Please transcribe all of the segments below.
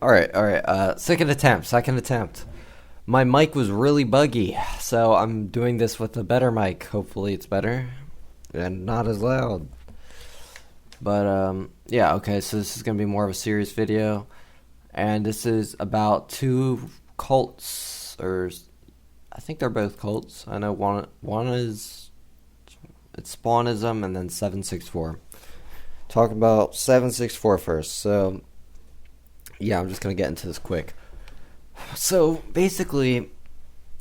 All right. Second attempt. My mic was really buggy, so I'm doing this with a better mic. Hopefully it's better and not as loud. But, yeah, okay, so this is going to be more of a serious video. And this is about two cults, or I think they're both cults. I know one is, it's spawnism, and then 764. Talking about 764 first, so yeah, I'm just going to get into this quick. So basically,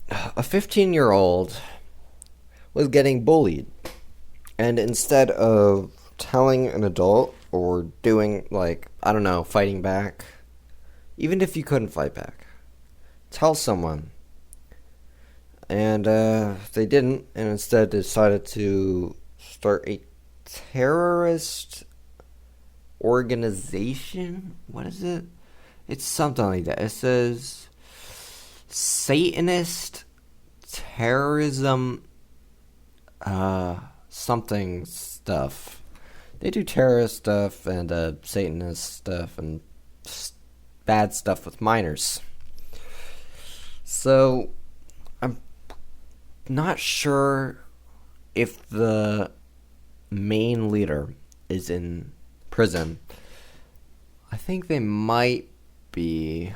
a 15-year-old was getting bullied, and instead of telling an adult or doing, like, I don't know, fighting back, even if you couldn't fight back, tell someone. And they didn't, and instead decided to start a terrorist organization. What is it? It's something like that. It says Satanist terrorism something stuff. They do terrorist stuff and Satanist stuff and bad stuff with minors. So I'm not sure if the main leader is in prison. I think they might be,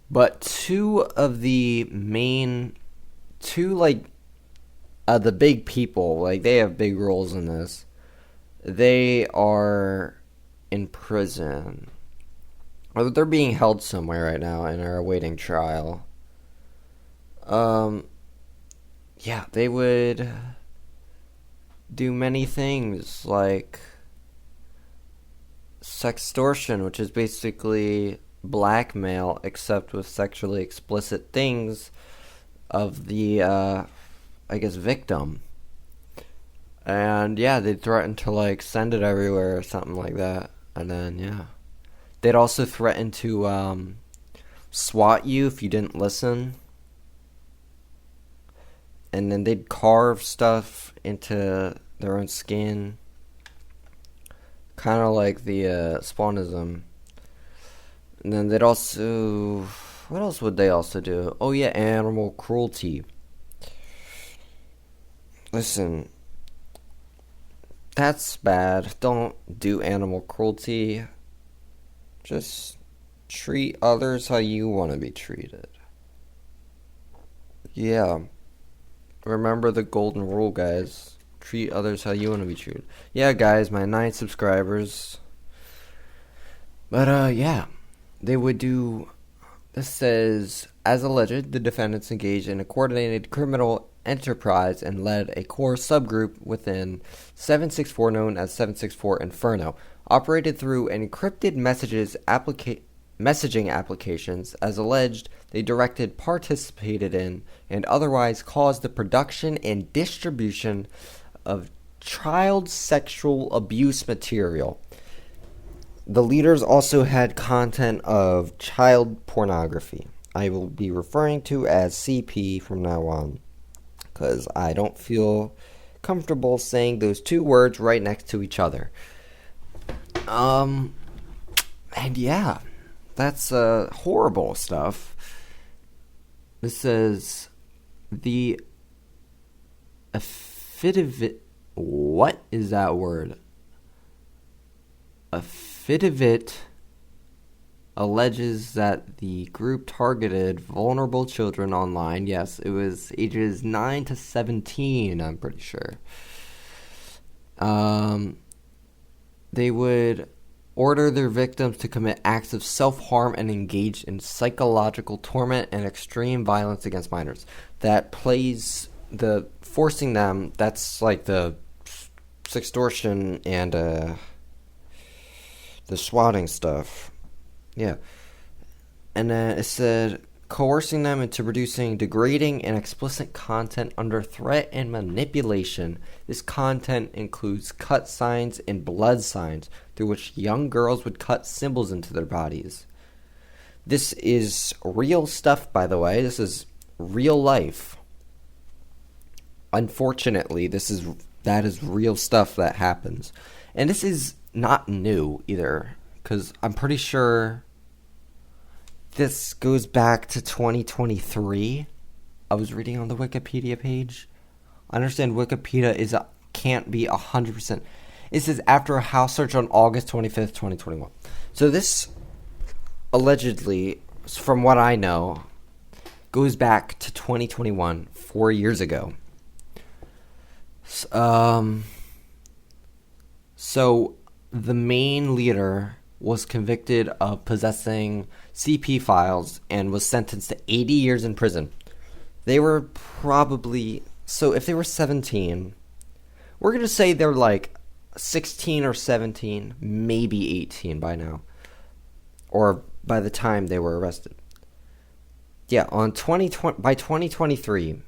but two the big people, like, they have big roles in this. They are in prison, or they're being held somewhere right now and are awaiting trial. Yeah, they would do many things like sextortion, which is basically blackmail, except with sexually explicit things of the, victim. And yeah, they'd threaten to, like, send it everywhere or something like that. And then, yeah. They'd also threaten to, swat you if you didn't listen. And then they'd carve stuff into their own skin. Kind of like the spawnism. And then they'd also... What else would they also do? Oh yeah, animal cruelty. Listen, that's bad. Don't do animal cruelty. Just treat others how you want to be treated. Yeah. Remember the golden rule, guys. Treat others how you want to be treated. Yeah, guys, my 9 subscribers. But, yeah. They would do... This says, as alleged, the defendants engaged in a coordinated criminal enterprise and led a core subgroup within 764 known as 764 Inferno, operated through encrypted messaging applications. As alleged, they directed, participated in, and otherwise caused the production and distribution of child sexual abuse material. The leaders also had content of child pornography. I will be referring to as CP from now on, because I don't feel comfortable saying those two words right next to each other. And yeah, that's horrible stuff. This says the affidavit. What is that word? Affidavit alleges that the group targeted vulnerable children online. Yes, it was ages 9 to 17, I'm pretty sure. They would order their victims to commit acts of self-harm and engage in psychological torment and extreme violence against minors. That plays the forcing them, that's like the sextortion and the swatting stuff. Yeah. And then it said coercing them into producing degrading and explicit content under threat and manipulation. This content includes cut signs and blood signs through which young girls would cut symbols into their bodies. This is real stuff, by the way. This is real life. Unfortunately, that is real stuff that happens. And this is not new either, because I'm pretty sure this goes back to 2023. I was reading on the Wikipedia page. I understand Wikipedia can't be 100%. It says after a house search on August 25th, 2021. So this allegedly, from what I know, goes back to 2021, 4 years ago. So the main leader was convicted of possessing CP files and was sentenced to 80 years in prison. They were probably, so if they were 17, we're going to say they're like 16 or 17, maybe 18 by now, or by the time they were arrested. Yeah, by 2023,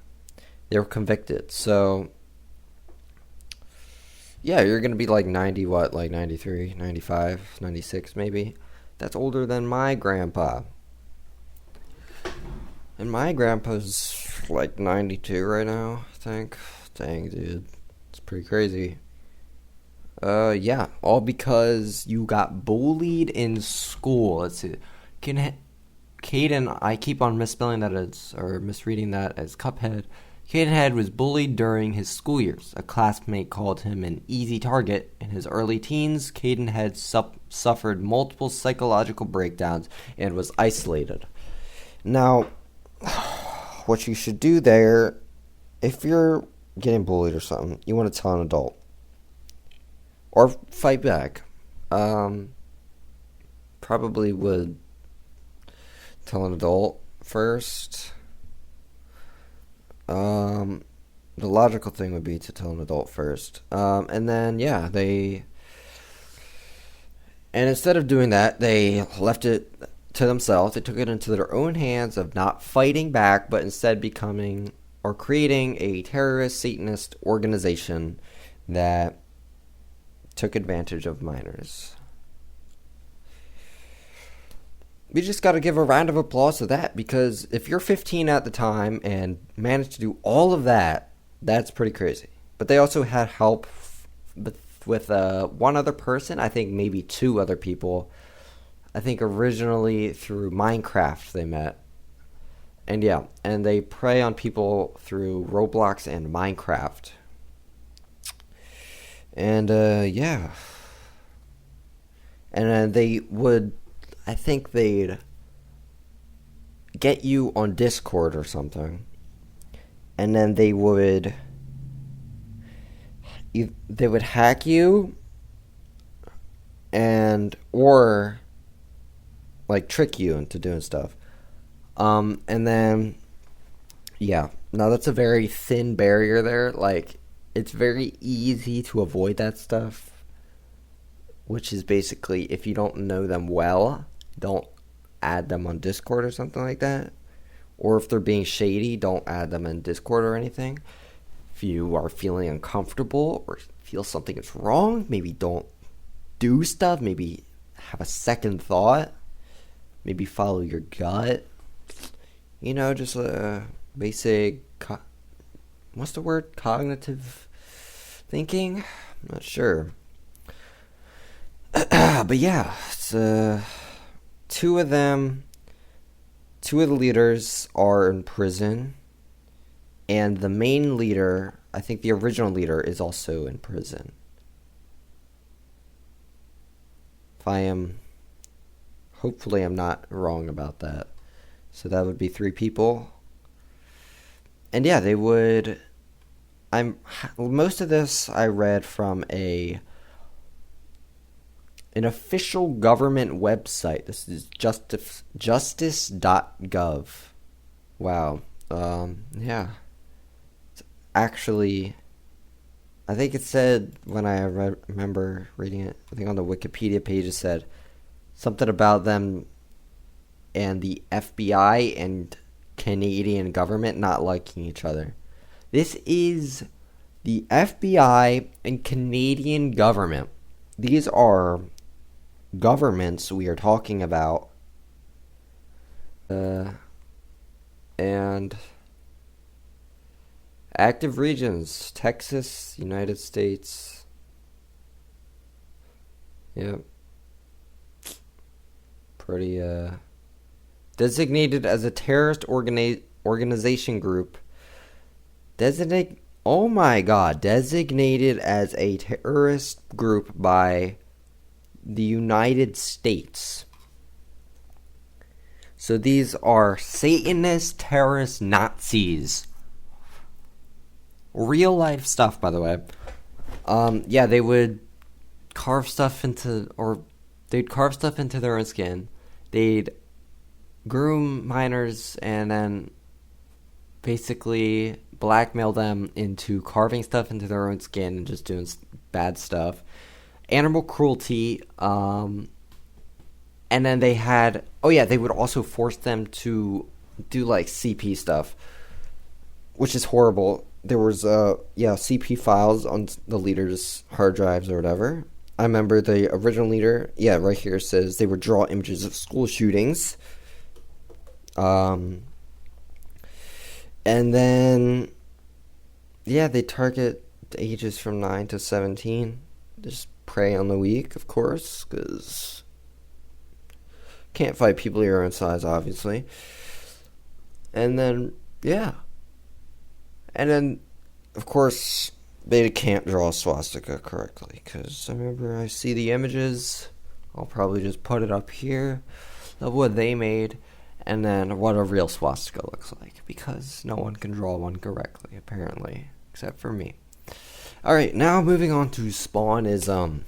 they were convicted. So, yeah, you're going to be like 90, like 93, 95, 96 maybe. That's older than my grandpa. And my grandpa's like 92 right now, I think. Dang, dude. It's pretty crazy. Yeah, all because you got bullied in school. Let's see. Caden, I keep on misspelling that or misreading that as Cuphead. Caden was bullied during his school years. A classmate called him an easy target. In his early teens, Caden suffered multiple psychological breakdowns and was isolated. Now, what you should do there, if you're getting bullied or something, you want to tell an adult. Or fight back. Probably would tell an adult first. The logical thing would be to tell an adult first. And then, yeah, and instead of doing that, they left it to themselves. They took it into their own hands of not fighting back, but instead becoming or creating a terrorist Satanist organization that took advantage of minors. We just got to give a round of applause to that, because if you're 15 at the time and managed to do all of that, that's pretty crazy. But they also had help with one other person, I think maybe two other people. I think originally through Minecraft they met. And yeah, and they prey on people through Roblox and Minecraft. And yeah. And then I think they'd get you on Discord or something. And then they would hack you or like trick you into doing stuff. And then, yeah. Now that's a very thin barrier there. Like, it's very easy to avoid that stuff, which is basically, if you don't know them well, don't add them on Discord or something like that. Or if they're being shady, don't add them in Discord or anything. If you are feeling uncomfortable or feel something is wrong, maybe don't do stuff. Maybe have a second thought. Maybe follow your gut. You know, just a basic, what's the word? Cognitive thinking? I'm not sure. But yeah, it's, two of the leaders are in prison. And the main leader, I think the original leader, is also in prison. Hopefully I'm not wrong about that. So that would be 3 people. And yeah, they would, most of this I read from an official government website. This is justice.gov. Wow. Yeah. Actually, I think it said, when I remember reading it, I think on the Wikipedia page it said something about them and the FBI and Canadian government not liking each other. This is the FBI and Canadian government. These are governments we are talking about. And active regions: Texas, United States. Yep. Pretty designated as a terrorist organization group. Oh my god, designated as a terrorist group by the United States. So these are Satanist terrorist Nazis. Real life stuff, by the way. Yeah, they would carve stuff into their own skin. They'd groom minors and then basically blackmail them into carving stuff into their own skin and just doing bad stuff. Animal cruelty, and then they would also force them to do like CP stuff, which is horrible. There was CP files on the leader's hard drives or whatever. I remember the original leader, right here says they would draw images of school shootings. And then, they target the ages from 9 to 17. Just prey on the weak, of course, because can't fight people your own size, obviously. And then, And then, of course, they can't draw a swastika correctly, because I remember I see the images. I'll probably just put it up here of what they made, and then what a real swastika looks like, because no one can draw one correctly, apparently, except for me. Alright, now moving on to spawnism.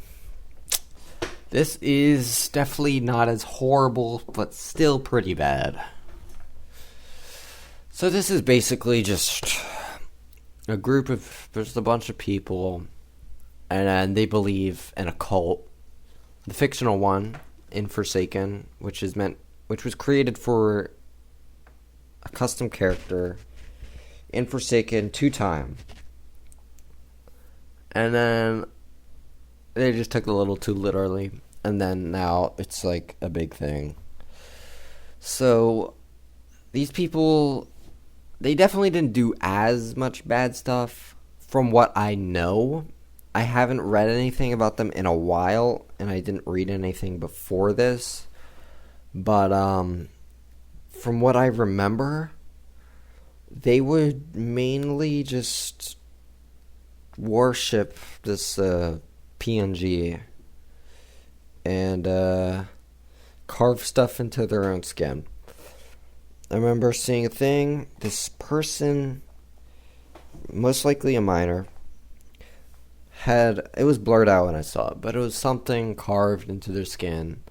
This is definitely not as horrible, but still pretty bad. So this is basically just there's a bunch of people, and they believe in a cult. The fictional one, in Forsaken, which was created for a custom character in Forsaken 2-time. And then they just took it a little too literally, and then now it's like a big thing. So these people, they definitely didn't do as much bad stuff from what I know. I haven't read anything about them in a while, and I didn't read anything before this. But from what I remember, they would mainly just worship this PNG and carve stuff into their own skin. I remember seeing a thing. This person, most likely a minor, it was blurred out when I saw it, but it was something carved into their skin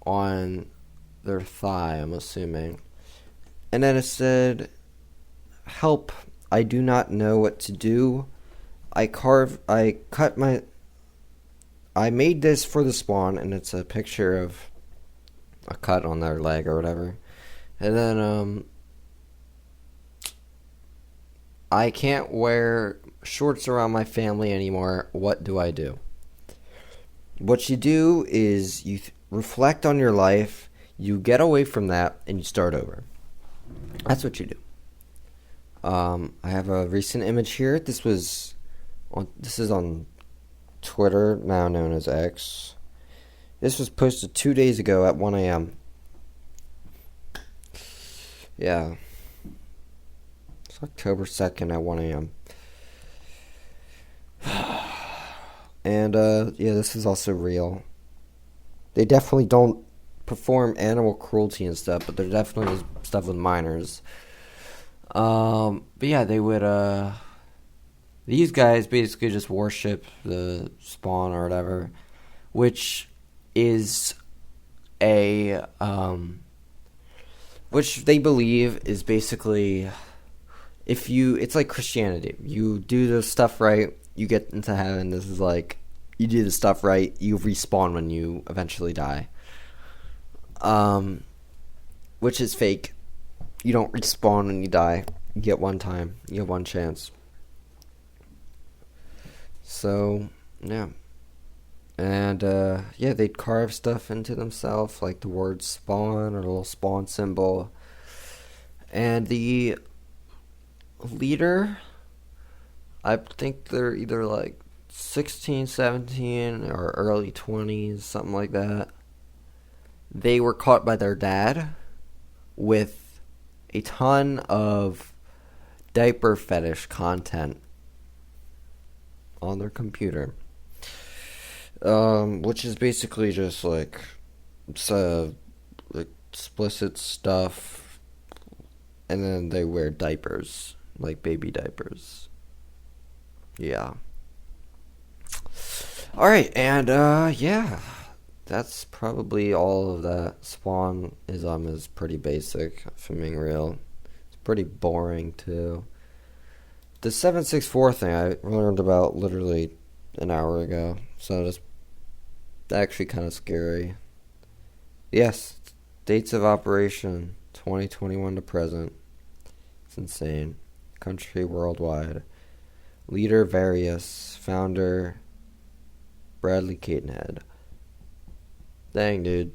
on their thigh, I'm assuming. And then it said, "Help, I do not know what to do. I made this for the spawn," and it's a picture of a cut on their leg or whatever. And then, "I can't wear shorts around my family anymore. What do I do?" What you do is you reflect on your life, you get away from that, and you start over. That's what you do. I have a recent image here. This is on Twitter, now known as X. This was posted 2 days ago at 1 a.m. Yeah. It's October 2nd at 1 a.m. And, this is also real. They definitely don't perform animal cruelty and stuff, but there definitely is stuff with minors. But yeah, they would, these guys basically just worship the spawn or whatever, which is which they believe is basically, it's like Christianity. You do the stuff right, you get into heaven. This is like, you do the stuff right, you respawn when you eventually die. Which is fake. You don't respawn when you die. You get one time. You get one chance. So, yeah. And, they'd carve stuff into themselves, like the word spawn or a little spawn symbol. And the leader, I think they're either like 16, 17, or early 20s, something like that. They were caught by their dad, with a ton of diaper fetish content on their computer, which is basically just like explicit stuff, and then they wear diapers, like baby diapers. Yeah. Alright, and yeah, that's probably all of that. Spawnism is pretty basic, if I'm being real. It's pretty boring too. The 764 thing I learned about literally an hour ago, so it's actually kind of scary. Yes, dates of operation 2021 to present. It's insane. Country worldwide. Leader Various. Founder Bradley Cadenhead. Dang, dude.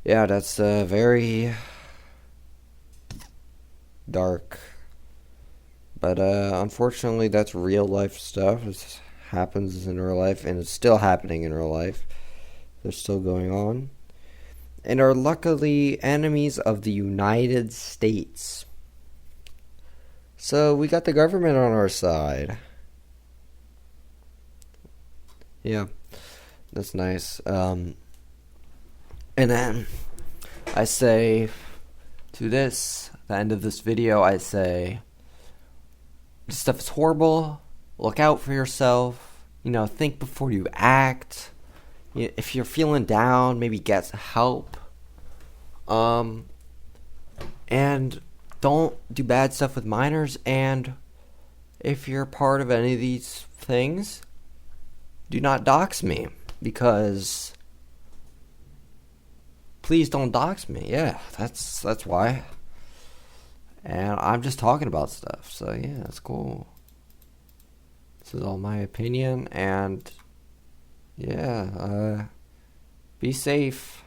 Yeah, that's very dark. But unfortunately, that's real life stuff. It happens in real life, and it's still happening in real life. They're still going on. And are luckily enemies of the United States. So we got the government on our side. Yeah, that's nice. And then I say to this, the end of this video, I say, this stuff is horrible. Look out for yourself. Think before you act. If you're feeling down, maybe get help. And don't do bad stuff with minors. And if you're part of any of these things, do not dox me, because please don't dox me. Yeah, that's why. And I'm just talking about stuff, so yeah, it's cool. This is all my opinion, and yeah, be safe.